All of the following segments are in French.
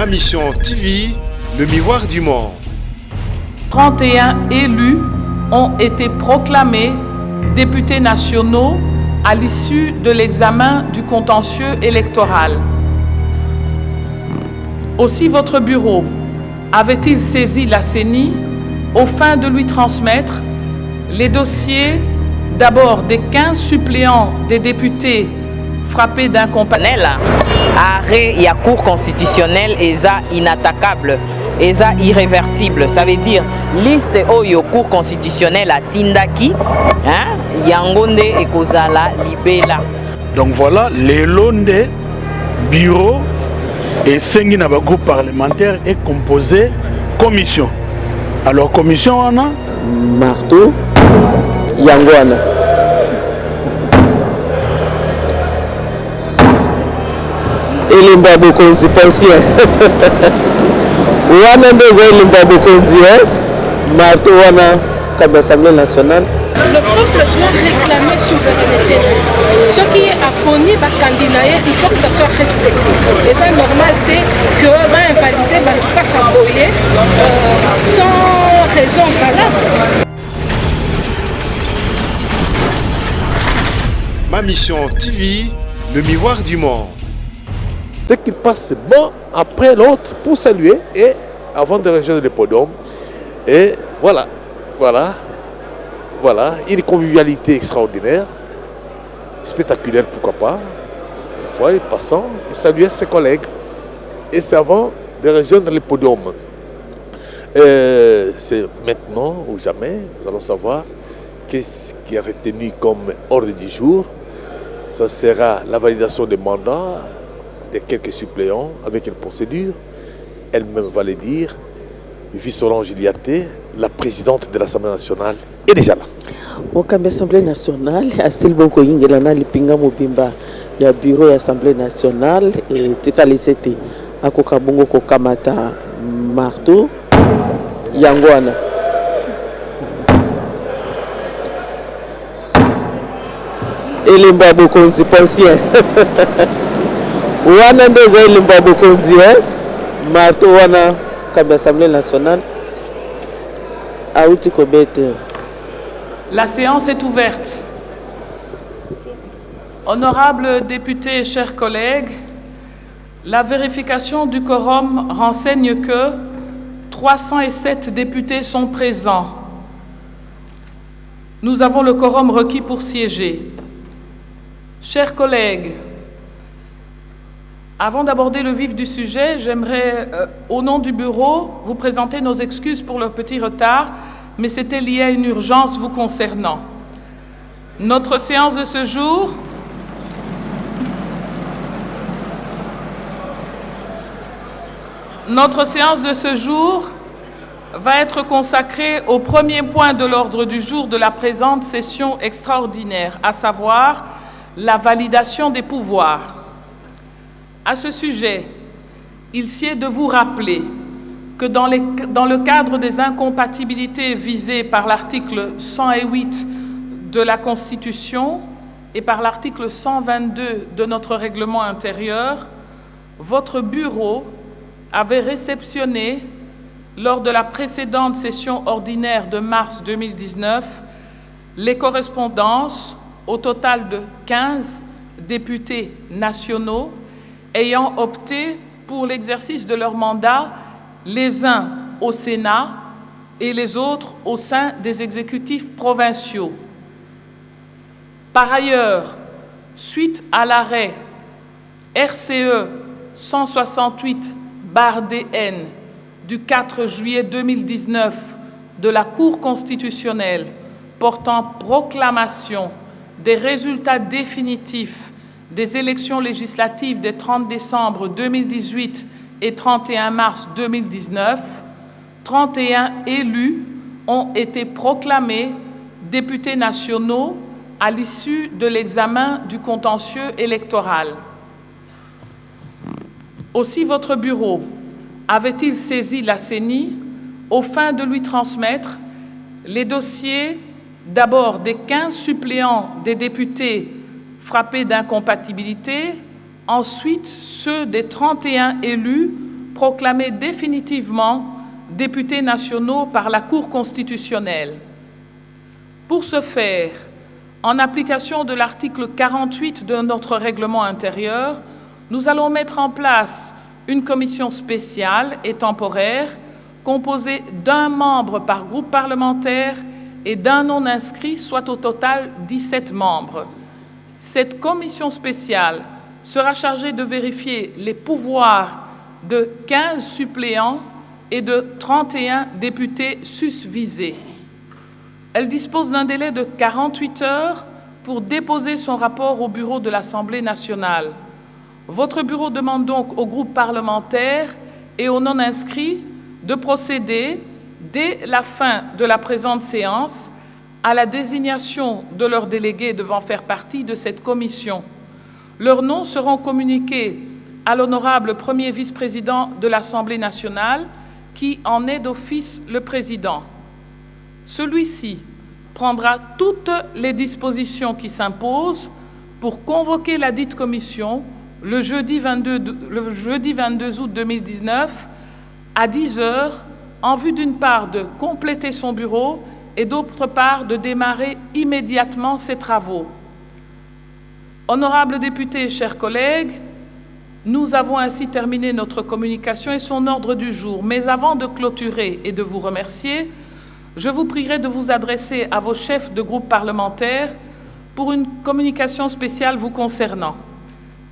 Mission TV, le miroir du monde. 31 élus ont été proclamés députés nationaux à l'issue de l'examen du contentieux électoral. Aussi, votre bureau avait-il saisi la CENI au fin de lui transmettre les dossiers d'abord des 15 suppléants des députés frappés d'incompatibilité. Arrêt et cour constitutionnelle est inattaquable, est irréversible. Ça veut dire liste oyo cour constitutionnelle à Tindaki, yangonde et kozala libela. Donc voilà, les londes bureau et 5 groupe parlementaire est composé commission. Alors commission on a Marteau, Yangwana. Et Limbabo Konzi pensien. Wana ndeza Limbabo Konzi, Marteau wana comme l'Assemblée nationale. Le peuple doit réclamer souveraineté. Ce qui est apponi par candidat, il faut que ça soit respecté. Et c'est normal que va invalider pas Kaboye sans raison valable. Ma Mission TV, le miroir du monde. Ce qui passe bon après l'autre pour saluer et avant de rejoindre le podium. Et voilà, une convivialité extraordinaire, spectaculaire pourquoi pas. Voilà, passant et saluer ses collègues. Et c'est avant de rejoindre le podium. C'est maintenant ou jamais, nous allons savoir qu'est-ce qui est retenu comme ordre du jour. Ça sera la validation des mandats de quelques suppléants avec une procédure. Elle-même va le dire. Solange Iliaté, la présidente de l'Assemblée nationale, est déjà là. Au l'Assemblée nationale, à Silbonko Yingelana, Lipinga Mobimba, il y a bureau de l'Assemblée nationale et Tikalisete, à Kokabongo Kokamata Marteau, Yangwana. Et Limbabo Konzi pensien. Wana ndeza Limbabo Konzi, Marteau wana comme l'Assemblée nationale. Aouti Kobete. La séance est ouverte. Honorables députés et chers collègues, la vérification du quorum renseigne que 307 députés sont présents. Nous avons le quorum requis pour siéger. Chers collègues, avant d'aborder le vif du sujet, j'aimerais, au nom du bureau, vous présenter nos excuses pour le petit retard, mais c'était lié à une urgence vous concernant. Notre séance de ce jour va être consacrée au premier point de l'ordre du jour de la présente session extraordinaire, à savoir la validation des pouvoirs. À ce sujet, il sied de vous rappeler que dans le cadre des incompatibilités visées par l'article 108 de la Constitution et par l'article 122 de notre règlement intérieur, votre bureau avait réceptionné, lors de la précédente session ordinaire de mars 2019, les correspondances au total de 15 députés nationaux ayant opté pour l'exercice de leur mandat, les uns au Sénat et les autres au sein des exécutifs provinciaux. Par ailleurs, suite à l'arrêt RCE 168/DN du 4 juillet 2019 de la Cour constitutionnelle portant proclamation des résultats définitifs des élections législatives des 30 décembre 2018 et 31 mars 2019, 31 élus ont été proclamés députés nationaux à l'issue de l'examen du contentieux électoral. Aussi, votre bureau avait-il saisi la CENI au fin de lui transmettre les dossiers d'abord des 15 suppléants des députés frappés d'incompatibilité, ensuite ceux des 31 élus proclamés définitivement députés nationaux par la Cour constitutionnelle. Pour ce faire, en application de l'article 48 de notre règlement intérieur, nous allons mettre en place une commission spéciale et temporaire composée d'un membre par groupe parlementaire et d'un non-inscrit, soit au total 17 membres. Cette commission spéciale sera chargée de vérifier les pouvoirs de 15 suppléants et de 31 députés susvisés. Elle dispose d'un délai de 48 heures pour déposer son rapport au bureau de l'Assemblée nationale. Votre bureau demande donc aux groupes parlementaires et aux non-inscrits de procéder, dès la fin de la présente séance, à la désignation de leurs délégués devant faire partie de cette commission. Leurs noms seront communiqués à l'honorable premier vice-président de l'Assemblée nationale, qui en est d'office le président. Celui-ci prendra toutes les dispositions qui s'imposent pour convoquer la dite commission le jeudi 22 août 2019 à 10 heures, en vue d'une part de compléter son bureau et d'autre part de démarrer immédiatement ses travaux. Honorables députés, chers collègues, nous avons ainsi terminé notre communication et son ordre du jour. Mais avant de clôturer et de vous remercier, je vous prierai de vous adresser à vos chefs de groupe parlementaire pour une communication spéciale vous concernant.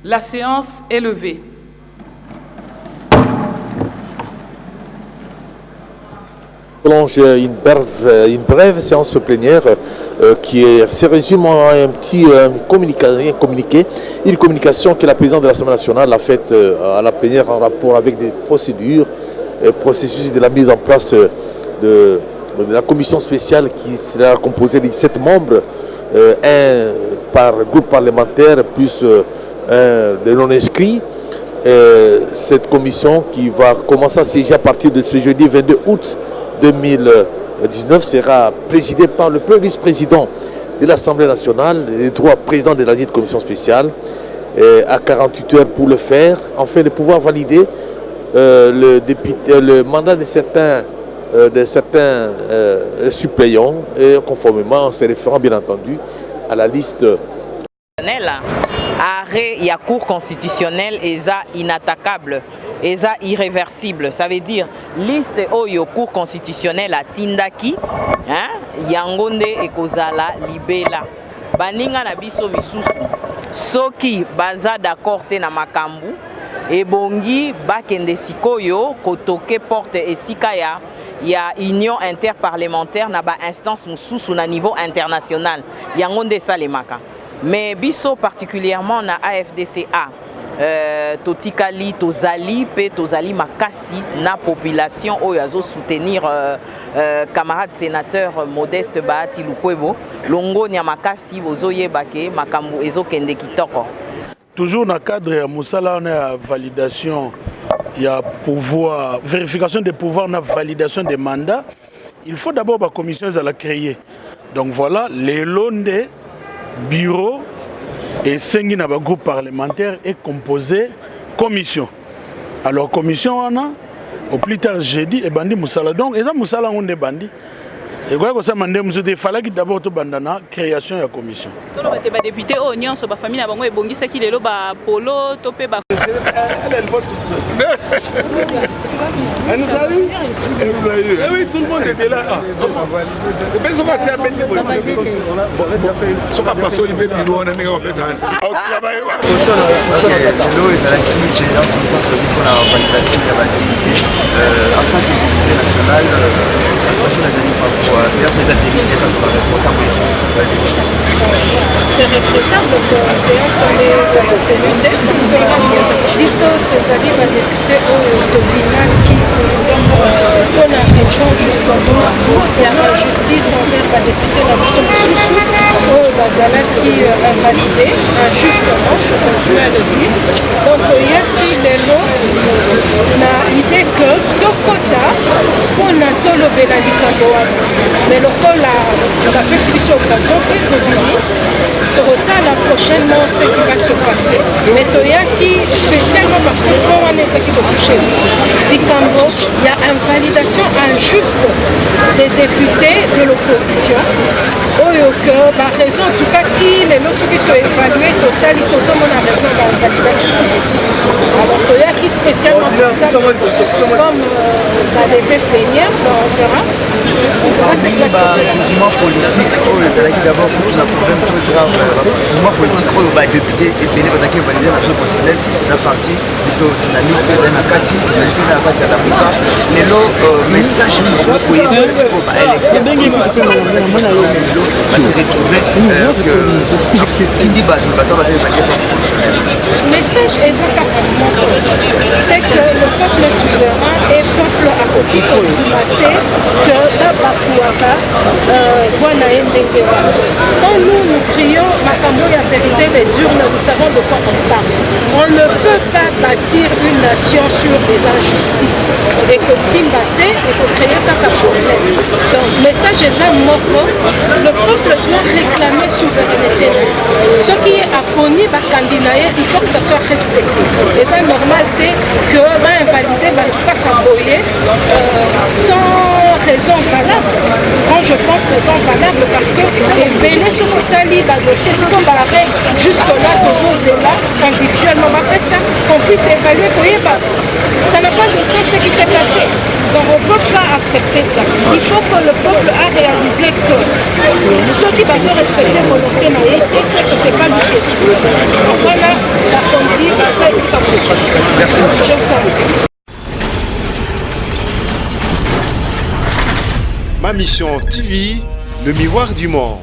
La séance est levée. Une brève séance plénière qui se résume en un petit communiqué, une communication que la présidente de l'Assemblée nationale a faite à la plénière en rapport avec des procédures, processus de la mise en place de la commission spéciale qui sera composée de 17 membres, un par groupe parlementaire plus un de non-inscrits. Cette commission qui va commencer à siéger à partir de ce jeudi 22 août 2019 sera présidée par le premier vice-président de l'Assemblée nationale, le droit président de la dite commission spéciale, à 48 heures pour le faire, afin de pouvoir valider le mandat de certains suppléants, et conformément en se référant bien entendu à la liste. Arrêt ya cour constitutionnelle eza inattaquable, eza irréversible. Ça veut dire liste oyo cour constitutionnelle atindaki, yango nde ekozala libela. Baninga na biso misusu soki baza d'accord te na makambu ebongi bakende sikoyo kotoke porte esika ya union interparlementaire na ba instance mususu na niveau international. Yango nde salemaka. Mais biso particulièrement na AFDCA totikali tozali pe tozali makasi na population oyo azo soutenir camarade sénateur Modeste Bahati Lukwebo longo nya makasi bozoyeba ke makambo ezokende kitoko. Toujours dans le cadre de Moussala, on a validation, il y a pouvoir, vérification des pouvoirs, on a validation des mandats. Il faut d'abord la commission à la créer. Donc voilà, les londes bureau et 5 groupe parlementaire est composé commission. Alors commission on a au plus tard jeudi et bandi Moussala. Donc et ça Moussala on est bandi. Et quoi que ça mande il fallait d'abord tout bandana création de la commission. Tolo ba député o nyonso ba famille na bango ebongisa ki lelo ba polo to pe ba oui, tout le monde était là. C'est regrettable que la séance soit tenue parce que les autres amis députés au tribunal qui donnent la raison justement il y a la justice envers les députés de la mission de Soussou au Bazala qui a validé injustement, je continue à le dire. Donc hier les lots n'a idée que Tokota on a tout le Bélani Kamboa mais le col a fait cette occasion que la prochainement ce qui va se passer. Mais Toyaki, spécialement parce que quand on est qui va toucher Dicambo, il y a une validation injuste des députés de l'opposition. Oyo que par raison en tout cas mais lorsque tu évalues total il faut a raison dans la validation politique. Alors Toyaki spécialement pour ça comme la défait plénière, on verra. Le mouvement politique, c'est d'abord un problème très grave. Le mouvement politique, les députés et les validés dans le constitutionnel, la partie plutôt dynamique, la Kati, la Kati à la Mouka. Mais le message que vous pouvez voir, c'est qu'on va se retrouver que Cindy Batou va être le message exactement c'est que le peuple souverain et le peuple a compris que la Bafouara voit Naïm Denguewa. Quand nous crions Makambo la vérité des urnes, nous savons de quoi on parle. On ne peut pas bâtir une nation sur des injustices et que Simbate et que créer un problème. Donc, message est un mot. Le peuple doit réclamer souveraineté. Ce qui est apponi par candidat, il faut que ça soit respecté. Et c'est normal que va invalider pas Camboyé sans raison valable. Quand je pense raison valable, parce que éveiller ce côté c'est ce qu'on va arrêter jusque-là, là, individuellement, après ça, qu'on puisse évaluer ça n'a pas de sens ce qui s'est passé. Donc on ne peut pas accepter ça. Il faut que le peuple a réalisé que ceux qui vont respecter la volonté naïve, et c'est que ce n'est pas une question. Donc voilà, la conduite, ça ici comme ça. Merci. Je vous en prie. Ma mission TV, le miroir du monde.